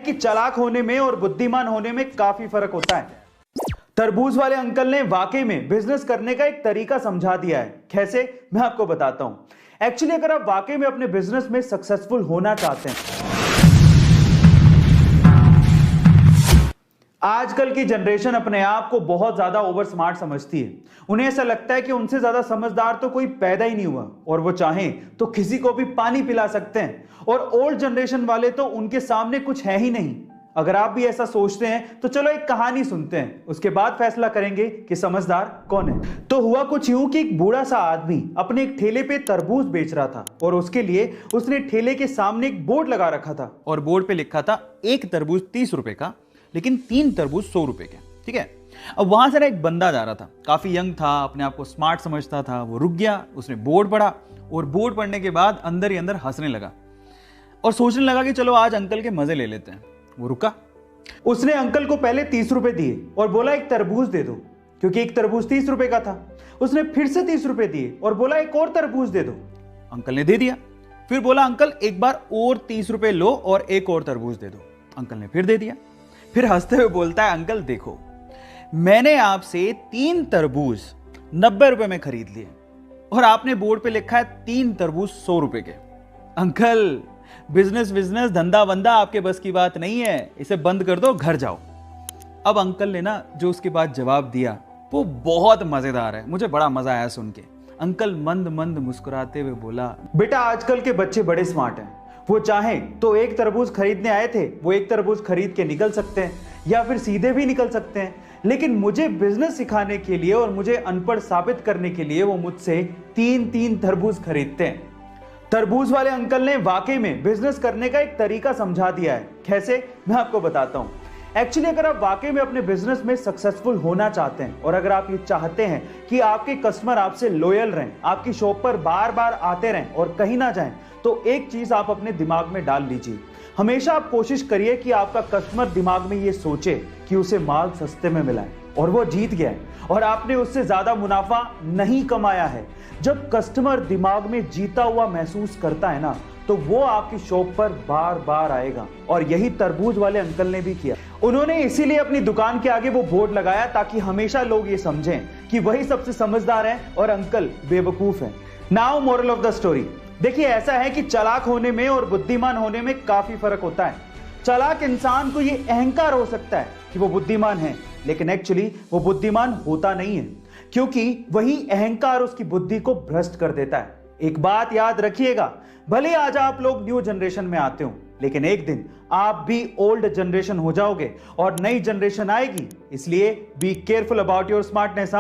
कि चालाक होने में और बुद्धिमान होने में काफी फर्क होता है। तरबूज वाले अंकल ने वाकई में बिजनेस करने का एक तरीका समझा दिया है। कैसे, मैं आपको बताता हूं। एक्चुअली अगर आप वाकई में अपने बिजनेस में सक्सेसफुल होना चाहते हैं, आजकल की जनरेशन अपने आप को बहुत ज्यादा ओवर स्मार्ट समझती है। उन्हें ऐसा लगता है कि उनसे ज्यादा समझदार तो कोई पैदा ही नहीं हुआ, और वो चाहें तो किसी को भी पानी पिला सकते हैं, और ओल्ड जनरेशन वाले तो उनके सामने कुछ है ही नहीं। अगर आप भी ऐसा सोचते हैं तो चलो एक कहानी सुनते हैं, उसके बाद फैसला करेंगे कि समझदार कौन है। तो हुआ कुछ यूं कि एक बूढ़ा सा आदमी अपने एक ठेले पे तरबूज बेच रहा था, और उसके लिए उसने ठेले के सामने एक बोर्ड लगा रखा था, और बोर्ड पे लिखा था एक तरबूज 30 रुपए का, लेकिन 3 तरबूज 100 रुपए के। ठीक है। अब वहां से ना एक बंदा जा रहा था, काफी यंग था, अपने आप को स्मार्ट समझता था। वो रुक गया, उसने बोर्ड पढ़ा, और बोर्ड पढ़ने के बाद अंदर ही अंदर हंसने लगा और सोचने लगा कि चलो आज अंकल के मजे ले लेते हैं। वो रुका, उसने अंकल को पहले 30 रुपए दिए और बोला एक तरबूज दे दो, क्योंकि एक तरबूज 30 रुपए का था। उसने फिर से 30 रुपए दिए और बोला एक और तरबूज दे दो। अंकल ने दे दिया। फिर बोला अंकल एक बार और 30 रुपए लो और एक और तरबूज दे दो। अंकल ने फिर दे दिया। फिर हंसते हुए बोलता है अंकल देखो, मैंने आपसे 3 तरबूज 90 रुपए में खरीद लिए, और आपने बोर्ड पे लिखा है 3 तरबूज 100 रुपए के। अंकल बिजनेस धंधा वंदा आपके बस की बात नहीं है, इसे बंद कर दो, घर जाओ। अब अंकल ने ना जो उसके बाद जवाब दिया वो बहुत मजेदार है, मुझे बड़ा मजा आया सुन के। अंकल मंद मंद मुस्कुराते हुए बोला, बेटा आजकल के बच्चे बड़े स्मार्ट हैं, वो चाहें तो एक तरबूज खरीदने आए थे, वो एक तरबूज खरीद के निकल सकते हैं, या फिर सीधे भी निकल सकते हैं, लेकिन मुझे बिजनेस सिखाने के लिए और मुझे अनपढ़ साबित करने के लिए वो मुझसे 3 तरबूज खरीदते हैं। तरबूज वाले अंकल ने वाकई में बिजनेस करने का एक तरीका समझा दिया है। कैसे, मैं आपको बताता हूं। एक्चुअली अगर आप वाकई में अपने बिजनेस में सक्सेसफुल होना चाहते हैं, और अगर आप ये चाहते हैं कि आपके कस्टमर आपसे लॉयल रहें, आपकी शॉप पर बार बार आते रहें और कहीं ना जाएं, तो एक चीज आप अपने दिमाग में डाल लीजिए। हमेशा आप कोशिश करिए कि आपका कस्टमर दिमाग में ये सोचे कि उसे माल सस्ते में मिला है और वो जीत गया है, और आपने उससे ज्यादा मुनाफा नहीं कमाया है। जब कस्टमर दिमाग में जीता हुआ महसूस करता है ना, तो वो आपकी शॉप पर बार बार आएगा, और यही तरबूज वाले अंकल ने भी किया। उन्होंने इसीलिए अपनी दुकान के आगे वो बोर्ड लगाया ताकि हमेशा लोग ये समझें कि वही सबसे समझदार है और अंकल बेवकूफ है। Now moral of the story, देखिए ऐसा है कि चालाक होने में और बुद्धिमान होने में काफी फर्क होता है। चालाक इंसान को ये अहंकार हो सकता है कि वो बुद्धिमान है, लेकिन एक्चुअली वो बुद्धिमान होता नहीं है, क्योंकि वही अहंकार उसकी बुद्धि को भ्रष्ट कर देता है। एक बात याद रखिएगा, भले आज आप लोग न्यू जनरेशन में आते हो, लेकिन एक दिन आप भी ओल्ड जनरेशन हो जाओगे और नई जनरेशन आएगी। इसलिए be careful about your smartness.